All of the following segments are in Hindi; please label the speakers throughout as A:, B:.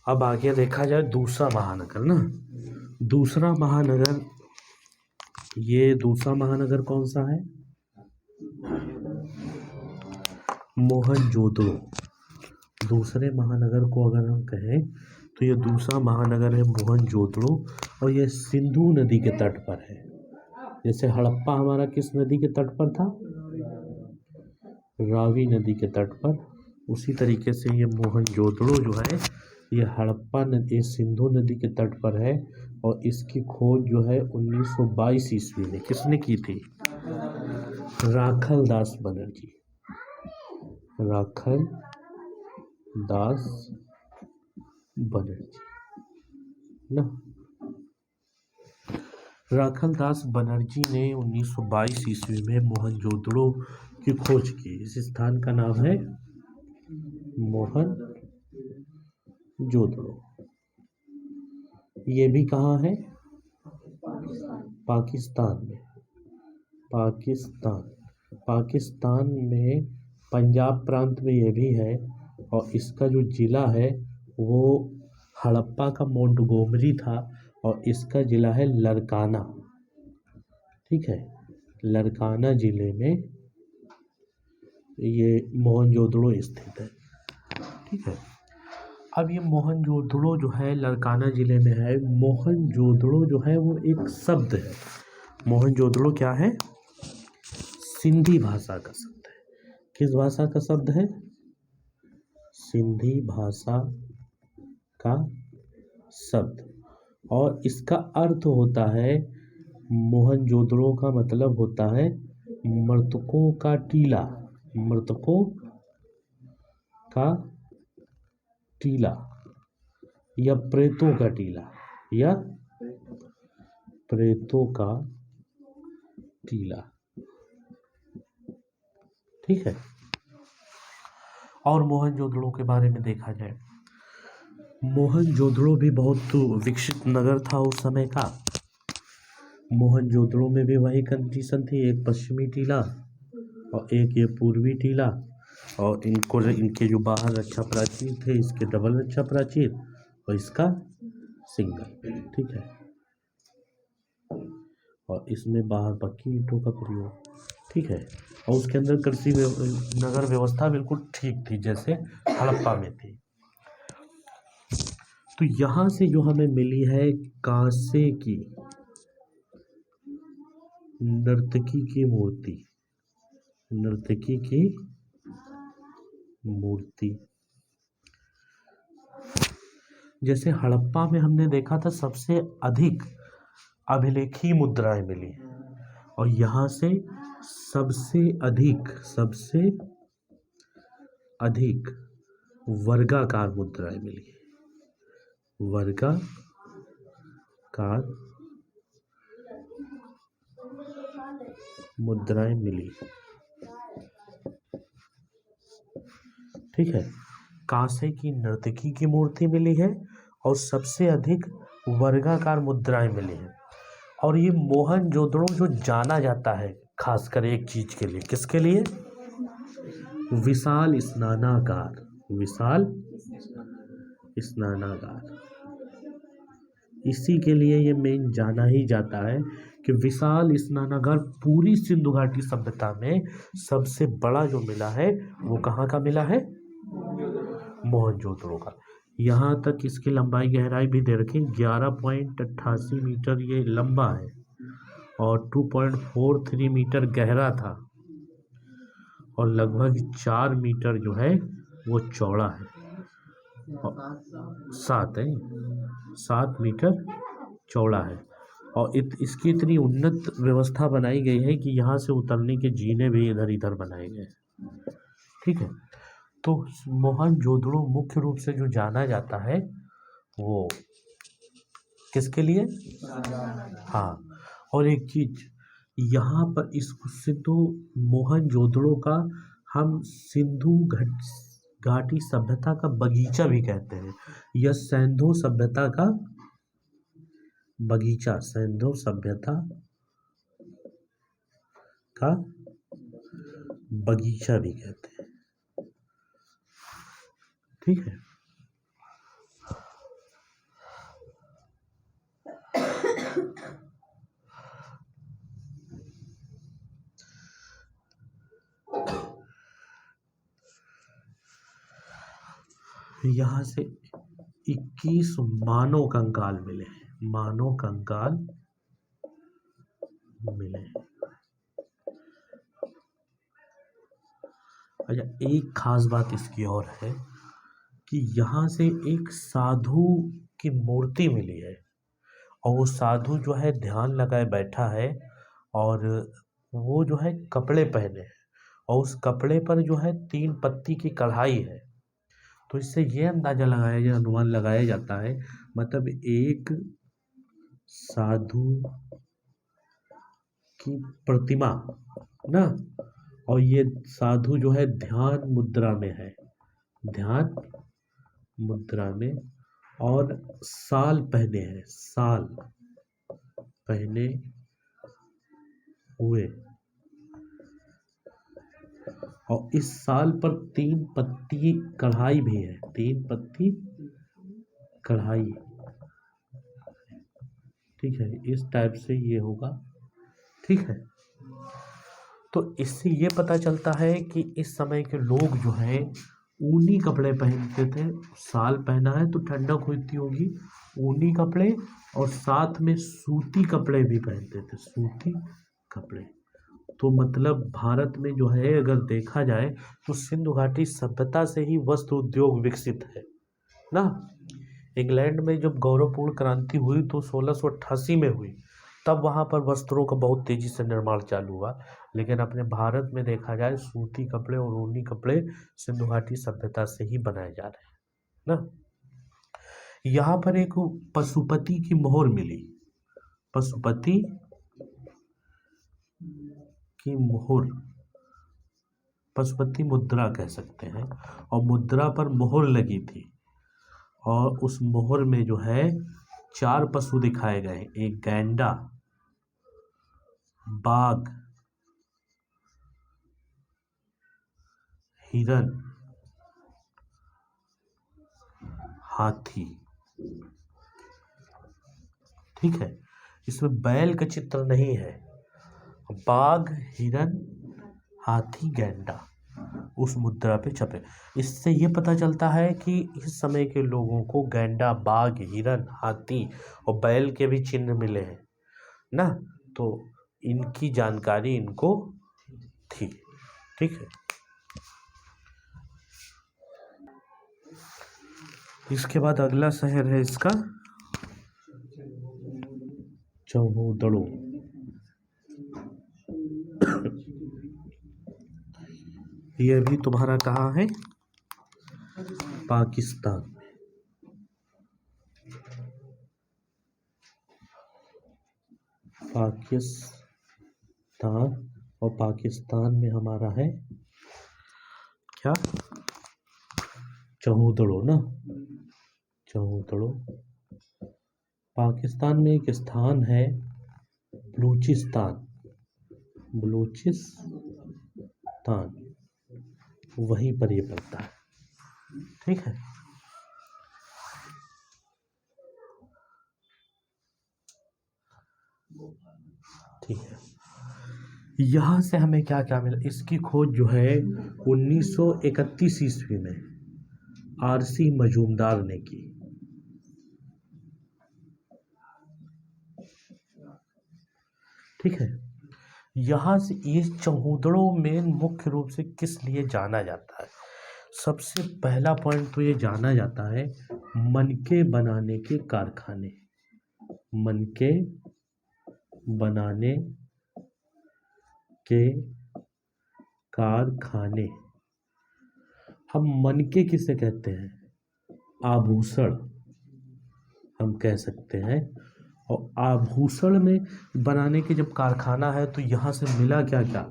A: अब आगे देखा जाए दूसरा महानगर ना। दूसरा महानगर, ये दूसरा महानगर कौन सा है? मोहनजोदड़ो। दूसरे महानगर को अगर हम कहें तो ये दूसरा महानगर है मोहनजोदड़ो, और ये सिंधु नदी के तट पर है। जैसे हड़प्पा हमारा किस नदी के तट पर था? रावी नदी के तट पर। उसी तरीके से ये मोहनजोदड़ो जो है ये हड़प्पा नदी, सिंधु नदी के तट पर है, और इसकी खोज जो है 1922 ईस्वी में किसने की थी? राखल दास बनर्जी। राखल दास बनर्जी ना। राखल दास बनर्जी ने 1922 ईस्वी में मोहनजोदड़ो की खोज की। इस स्थान का नाम है मोहनजोदड़ो। ये भी कहाँ है? पाकिस्तान में। पाकिस्तान में पंजाब प्रांत में ये भी है, और इसका जो जिला है वो हड़प्पा का मोंटगोमरी था, और इसका जिला है लरकाना। ठीक है, लरकाना जिले में ये मोहनजोदड़ो स्थित है। ठीक है, अब ये मोहनजोदड़ो जो है लरकाना जिले में है। मोहनजोदड़ो जो है वो एक शब्द है। मोहनजोदड़ो क्या है? सिंधी भाषा का शब्द है। किस भाषा का शब्द है? सिंधी भाषा का शब्द। और इसका अर्थ होता है, मोहनजोदड़ो का मतलब होता है मृतकों का टीला। मृतकों का टीला या प्रेतों का टीला, या प्रेतों का टीला। ठीक है। और मोहनजोदड़ो के बारे में देखा जाए, मोहनजोदड़ो भी बहुत विकसित नगर था उस समय का। मोहनजोदड़ो में भी वही कंडीशन थी, एक पश्चिमी टीला और एक ये पूर्वी टीला, और इनके जो बाहर रक्षा प्राचीर थे, इसके डबल रक्षा प्राचीर और इसका सिंगल। ठीक है, और इसमें बाहर पक्की ईंटों का प्रयोग। ठीक है, और उसके अंदर कृषि नगर व्यवस्था बिल्कुल ठीक थी जैसे हड़प्पा में थी। तो यहाँ से जो हमें मिली है कांसे की नर्तकी की मूर्ति। नर्तकी की मूर्ति, जैसे हड़प्पा में हमने देखा था सबसे अधिक अभिलेखीय मुद्राएं मिली, और यहाँ से सबसे अधिक वर्गाकार मुद्राएं मिली। वर्गाकार मुद्राएं मिली। ठीक है, कांसे की नर्तकी की मूर्ति मिली है और सबसे अधिक वर्गाकार मुद्राएं मिली हैं। और ये मोहनजोदड़ो जो जाना जाता है खासकर एक चीज के लिए, किसके लिए? विशाल स्नानागार। विशाल स्नानागार, इसी के लिए ये मेन जाना ही जाता है कि विशाल स्नानागार पूरी सिंधु घाटी सभ्यता में सबसे बड़ा जो मिला है वो कहाँ का मिला है? मोहनजोदड़ो का। यहाँ तक इसकी लंबाई गहराई भी दे रखी, 11.88 मीटर ये लंबा है और 2.43 मीटर गहरा था, और लगभग 4 मीटर जो है वो चौड़ा है। 7 मीटर चौड़ा है, और इसकी इतनी उन्नत व्यवस्था बनाई गई है कि यहाँ से उतरने के जीने भी इधर इधर बनाए गए। ठीक है, तो मोहनजोदड़ो मुख्य रूप से जो जाना जाता है वो किसके लिए? हाँ, और एक चीज यहाँ पर इस सिंधु मोहनजोदड़ो का हम सिंधु घाटी सभ्यता का बगीचा भी कहते हैं, या सिंधु सभ्यता का बगीचा, सिंधु सभ्यता का बगीचा भी कहते हैं। ठीक है, फिर यहाँ से 21 मानव कंकाल मिले हैं, मानव कंकाल मिले। अच्छा, एक खास बात इसकी और है कि यहाँ से एक साधु की मूर्ति मिली है और वो साधु जो है ध्यान लगाए बैठा है और वो जो है कपड़े पहने हैं और उस कपड़े पर जो है 3 पत्ती की कढ़ाई है। तो इससे ये अंदाजा लगाया या अनुमान लगाया जाता है, मतलब एक साधु की प्रतिमा ना, और ये साधु जो है ध्यान मुद्रा में है, ध्यान मुद्रा में, और साल पहने हैं, साल पहने हुए, और इस साल पर 3 पत्ती कढ़ाई भी है, 3 पत्ती कढ़ाई। ठीक है, इस टाइप से ये होगा। ठीक है, तो इससे ये पता चलता है कि इस समय के लोग जो है ऊनी कपड़े पहनते थे। साल पहना है तो ठंडक होती होगी, ऊनी कपड़े, और साथ में सूती कपड़े भी पहनते थे, सूती कपड़े। तो मतलब भारत में जो है अगर देखा जाए तो सिंधु घाटी सभ्यता से ही वस्त्र उद्योग विकसित है ना। इंग्लैंड में जब गौरवपूर्ण क्रांति हुई तो 1688 में हुई, तब वहाँ पर वस्त्रों का बहुत तेजी से निर्माण चालू हुआ। लेकिन अपने भारत में देखा जाए सूती कपड़े और ऊनी कपड़े सिंधु घाटी सभ्यता से ही बनाए जा रहे हैं ना। यहाँ पर एक पशुपति की मोहर मिली, पशुपति की मोहर, पशुपति मुद्रा कह सकते हैं, और मुद्रा पर मोहर लगी थी और उस मोहर में जो है 4 पशु दिखाए गए, एक गैंडा, बाघ, हिरन, हाथी। ठीक है, इसमें बैल का चित्र नहीं है, बाघ, हिरन, हाथी, गैंडा उस मुद्रा पे छपे। इससे ये पता चलता है कि इस समय के लोगों को गैंडा, बाघ, हिरन, हाथी और बैल के भी चिन्ह मिले हैं ना, तो इनकी जानकारी इनको थी। ठीक है, इसके बाद अगला शहर है इसका चौहदड़ो। ये भी तुम्हारा कहाँ है? पाकिस्तान में। पाकिस्तान, और पाकिस्तान में हमारा है क्या? चौहदड़ो ना, चौहदड़ो। पाकिस्तान में एक स्थान है बलूचिस्तान, बलूचिस्तान, वहीं पर ये पड़ता है। ठीक है, ठीक है। यहाँ से हमें क्या क्या मिला? इसकी खोज जो है 1931 ईस्वी में आरसी मजूमदार ने की। ठीक है, यहाँ से ये चौहदड़ो में मुख्य रूप से किस लिए जाना जाता है? सबसे पहला पॉइंट तो ये जाना जाता है मनके बनाने के कारखाने, मनके बनाने के कारखाने। हम मनके किसे कहते हैं? आभूषण हम कह सकते हैं। और आभूषण में बनाने के जब कारखाना है तो यहाँ से मिला क्या क्या?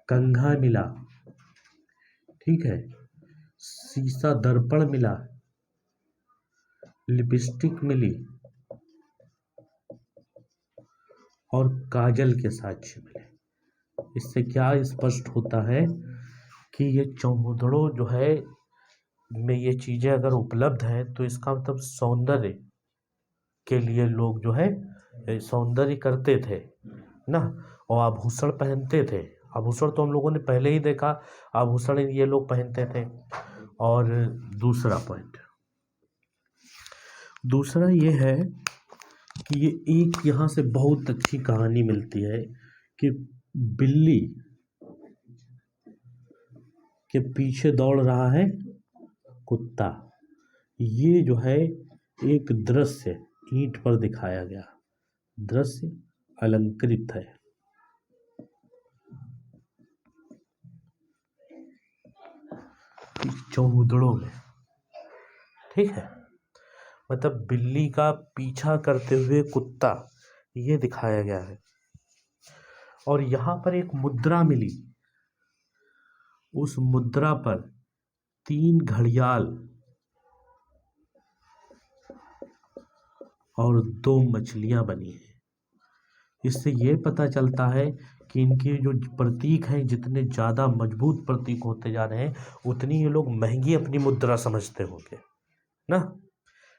A: कंघा मिला, ठीक है, शीशा दर्पण मिला, लिपस्टिक मिली और काजल के साक्ष्य मिले। इससे क्या स्पष्ट होता है कि ये चौहदड़ो जो है में ये चीज़ें अगर उपलब्ध हैं तो इसका मतलब सौंदर्य के लिए लोग जो है सौंदर्य करते थे ना, और आभूषण पहनते थे। आभूषण तो हम लोगों ने पहले ही देखा, आभूषण ये लोग पहनते थे। और दूसरा पॉइंट दूसरा ये है कि ये एक यहाँ से बहुत अच्छी कहानी मिलती है कि बिल्ली के पीछे दौड़ रहा है कुत्ता। ये जो है एक दृश्य ईंट पर दिखाया गया, दृश्य अलंकृत है। चौहुदड़ों में, ठीक है, मतलब बिल्ली का पीछा करते हुए कुत्ता, ये दिखाया गया है। और यहाँ पर एक मुद्रा मिली, उस मुद्रा पर 3 घड़ियाल और 2 मछलियां बनी हैं। इससे ये पता चलता है कि इनके जो प्रतीक हैं, जितने ज़्यादा मजबूत प्रतीक होते जा रहे हैं, उतनी ये लोग महंगी अपनी मुद्रा समझते होंगे ना।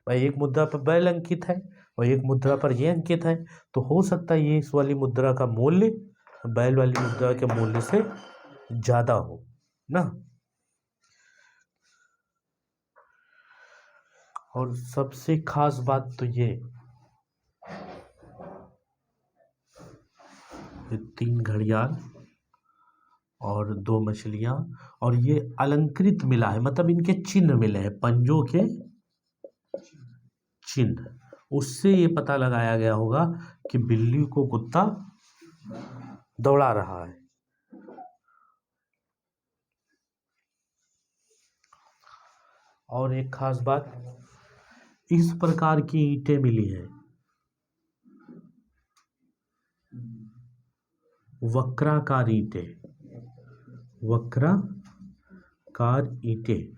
A: भाई एक मुद्रा पर बैल अंकित है और एक मुद्रा पर ये अंकित है, तो हो सकता है ये इस वाली मुद्रा का मूल्य बैल वाली मुद्रा के मूल्य से ज़्यादा हो ना। और सबसे खास बात तो ये 3 घड़ियाल और 2 मछलियां, और ये अलंकृत मिला है, मतलब इनके चिन्ह मिले हैं, पंजों के चिन्ह। उससे ये पता लगाया गया होगा कि बिल्ली को कुत्ता दौड़ा रहा है। और एक खास बात, इस प्रकार की ईंटें मिली हैं, वक्राकार ईंटें, वक्राकार ईंटें।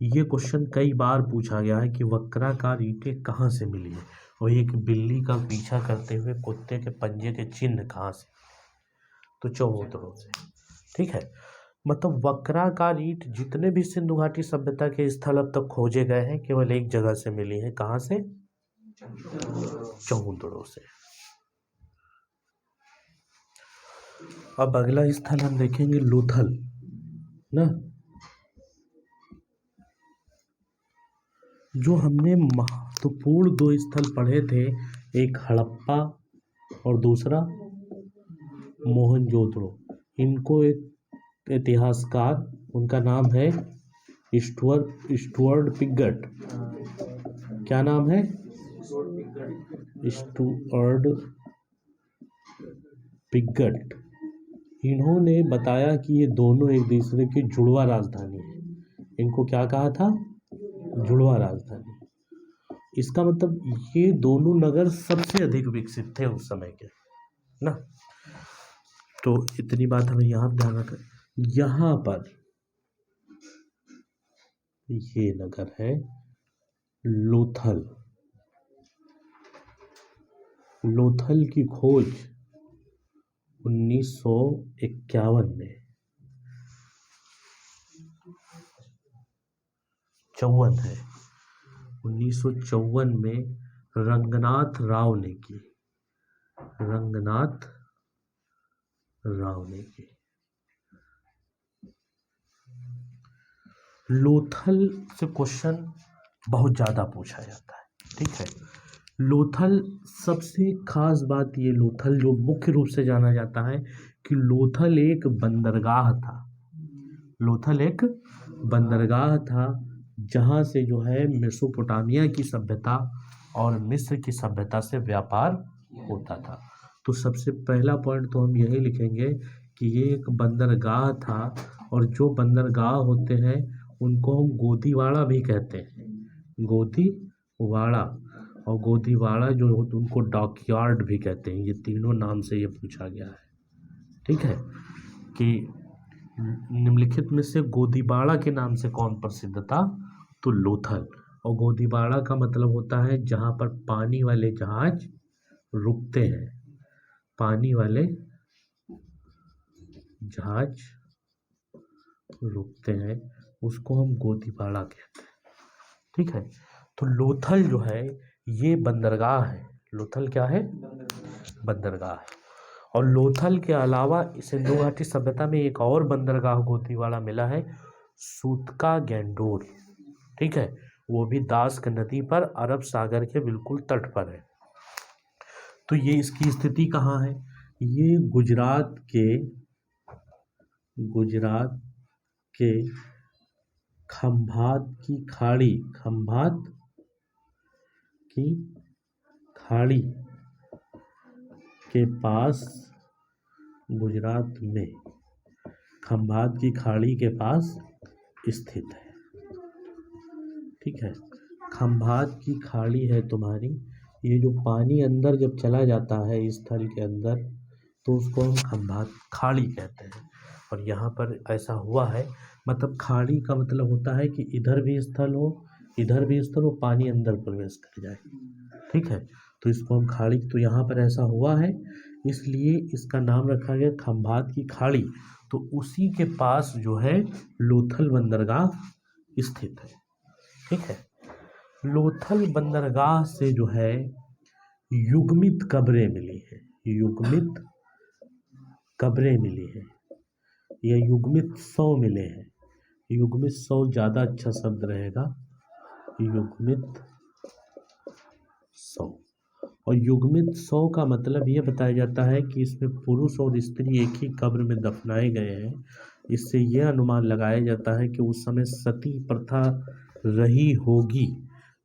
A: ये क्वेश्चन कई बार पूछा गया है कि वक्राकार ईंटें कहाँ से मिली है, और एक बिल्ली का पीछा करते हुए कुत्ते के पंजे के चिन्ह कहाँ से, तो चौहूदड़ों से, ठीक है। मतलब वक्राकार ईंट जितने भी सिंधु घाटी सभ्यता के स्थल अब तक खोजे गए हैं, केवल एक जगह से मिली है, कहाँ से, चौहूदड़ों से। अब अगला स्थल हम देखेंगे लोथल ना। जो हमने महत्वपूर्ण 2 स्थल पढ़े थे, एक हड़प्पा और दूसरा मोहनजोदड़ो। इनको एक इतिहासकार, उनका नाम है स्टुअर्ट पिगट। क्या नाम है, स्टुअर्ट पिगट। इन्होंने बताया कि ये दोनों एक दूसरे की जुड़वा राजधानी है। इनको क्या कहा था, जुड़वा राजधानी। इसका मतलब ये दोनों नगर सबसे अधिक विकसित थे उस समय के ना। तो इतनी बात हमें यहाँ ध्यान रखना। यहाँ पर ये नगर है लोथल। लोथल की खोज 1951 में 54 है, 1954 में रंगनाथ राव ने की, रंगनाथ राव ने की। लोथल से क्वेश्चन बहुत ज़्यादा पूछा जाता है, ठीक है। लोथल, सबसे खास बात ये, लोथल जो मुख्य रूप से जाना जाता है कि लोथल एक बंदरगाह था। लोथल एक बंदरगाह था जहाँ से जो है मेसोपोटामिया की सभ्यता और मिस्र की सभ्यता से व्यापार होता था। तो सबसे पहला पॉइंट तो हम यही लिखेंगे कि ये एक बंदरगाह था, और जो बंदरगाह होते हैं उनको हम गोदीवाड़ा भी कहते हैं, गोदीवाड़ा। और गोदीवाड़ा जो होते उनको डॉकयार्ड भी कहते हैं। ये तीनों नाम से ये पूछा गया है, ठीक है, कि निम्नलिखित में से गोदीवाड़ा के नाम से कौन प्रसिद्ध था, तो लोथल। और गोदीवाड़ा का मतलब होता है जहाँ पर पानी वाले जहाज रुकते हैं, पानी वाले जहाज रुकते हैं, उसको हम गोदीवाड़ा कहते हैं, ठीक है। तो लोथल जो है ये बंदरगाह है। लोथल क्या है, बंदरगाह है। और लोथल के अलावा सिंधु घाटी सभ्यता में एक और बंदरगाह गोदीवाड़ा मिला है, सूतका गैंडोर, ठीक है। वो भी दास्क नदी पर, अरब सागर के बिल्कुल तट पर है। तो ये इसकी स्थिति कहाँ है? ये गुजरात के खंभात की खाड़ी के पास, गुजरात में खंभात की खाड़ी के पास स्थित है। ठीक है, खंभात की खाड़ी है तुम्हारी। ये जो पानी अंदर जब चला जाता है इस स्थल के अंदर, तो उसको हम खंभात खाड़ी कहते हैं। और यहाँ पर ऐसा हुआ है, मतलब खाड़ी का मतलब होता है कि इधर भी स्थल हो, इधर भी स्थल हो, पानी अंदर प्रवेश कर जाए। ठीक है, तो इसको हम खाड़ी, तो यहाँ पर ऐसा हुआ है, इसलिए इसका नाम रखा गया खंभात की खाड़ी। तो उसी के पास जो है लोथल बंदरगाह स्थित है। ठीक है, लोथल बंदरगाह से जो है युग्मित कब्रें मिली हैं, युग्मित कब्रें मिली हैं, या युग्मित शव मिले हैं। युग्मित शव ज़्यादा अच्छा शब्द रहेगा, युग्मित शव। और युग्मित शव का मतलब ये बताया जाता है कि इसमें पुरुष और स्त्री एक ही कब्र में दफनाए गए हैं। इससे यह अनुमान लगाया जाता है कि उस समय सती प्रथा रही होगी।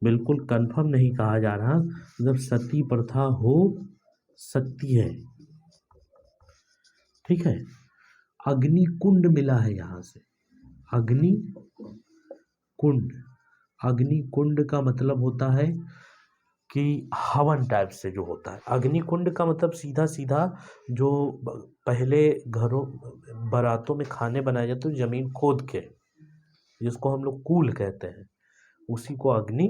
A: बिल्कुल कंफर्म नहीं कहा जा रहा, जब सती प्रथा हो सकती है। ठीक है, अग्निकुंड मिला है यहाँ से, अग्निकुंड। अग्निकुंड का मतलब होता है कि हवन टाइप से जो होता है। अग्निकुंड का मतलब सीधा सीधा जो पहले घरों बारातों में खाने बनाए जाते हैं जमीन खोद के, जिसको हम लोग कूल कहते हैं, उसी को अग्नि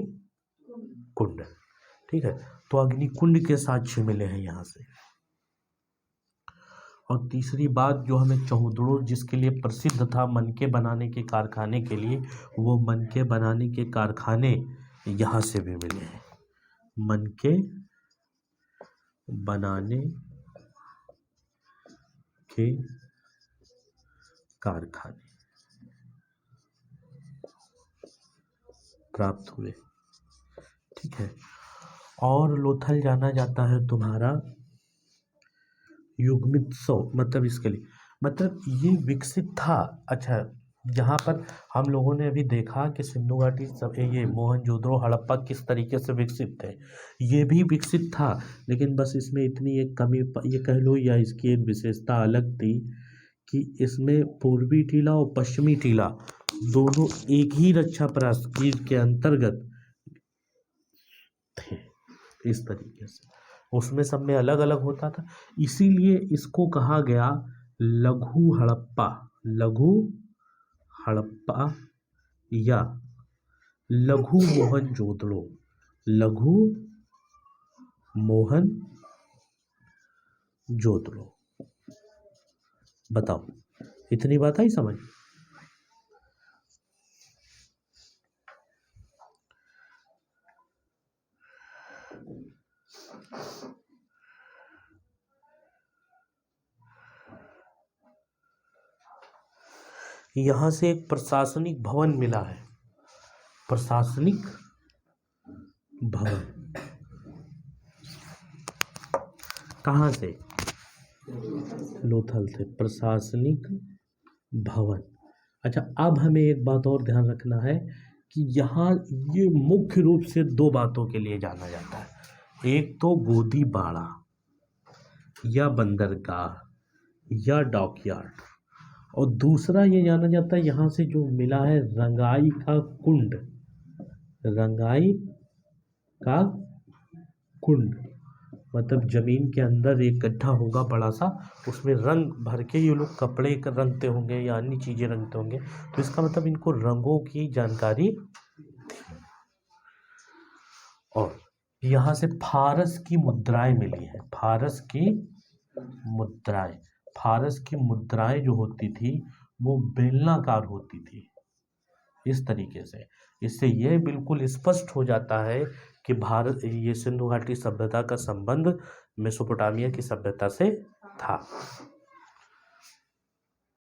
A: कुंड। ठीक है, तो अग्निकुंड के साक्ष्य मिले हैं यहाँ से। और तीसरी बात जो हमें चौधड़ो जिसके लिए प्रसिद्ध था मनके बनाने के कारखाने के लिए, वो मनके बनाने के कारखाने यहाँ से भी मिले हैं। मनके बनाने के कारखाने प्राप्त हुए। ठीक है, और लोथल जाना जाता है तुम्हारा युग्मित शव, मतलब इसके लिए, मतलब ये विकसित था। अच्छा, यहाँ पर हम लोगों ने अभी देखा कि सिंधु घाटी सब ये मोहनजोदड़ो हड़प्पा किस तरीके से विकसित थे, ये भी विकसित था, लेकिन बस इसमें इतनी एक कमी ये कह लो या इसकी एक विशेषता अलग थी कि इसमें पूर्वी टीला और पश्चिमी टीला दोनों एक ही रक्षा प्राचीर के अंतर्गत थे। इस तरीके से उसमें सब में अलग अलग होता था, इसीलिए इसको कहा गया लघु हड़प्पा। लघु हड़प्पा या लघु मोहनजोदड़ो, लघु मोहनजोदड़ो। बताओ, इतनी बात आई समझ? यहाँ से एक प्रशासनिक भवन मिला है, प्रशासनिक भवन। कहाँ से? लोथल से, प्रशासनिक भवन। अच्छा, अब हमें एक बात और ध्यान रखना है कि यहाँ ये मुख्य रूप से दो बातों के लिए जाना जाता है। एक तो गोदी बाड़ा या बंदरगाह या डॉकयार्ड, और दूसरा ये जाना जाता है यहाँ से जो मिला है रंगाई का कुंड। रंगाई का कुंड मतलब जमीन के अंदर एक गड्ढा होगा बड़ा सा, उसमें रंग भर के ये लोग कपड़े रंगते होंगे या अन्य चीजें रंगते होंगे, तो इसका मतलब इनको रंगों की जानकारी। और यहाँ से फारस की मुद्राएं मिली हैं, फारस की मुद्राएं। फारस की मुद्राएं जो होती थी वो बेलनाकार होती थी इस तरीके से। इससे यह बिल्कुल स्पष्ट हो जाता है कि भारत, ये सिंधु घाटी सभ्यता का संबंध मेसोपोटामिया की सभ्यता से था।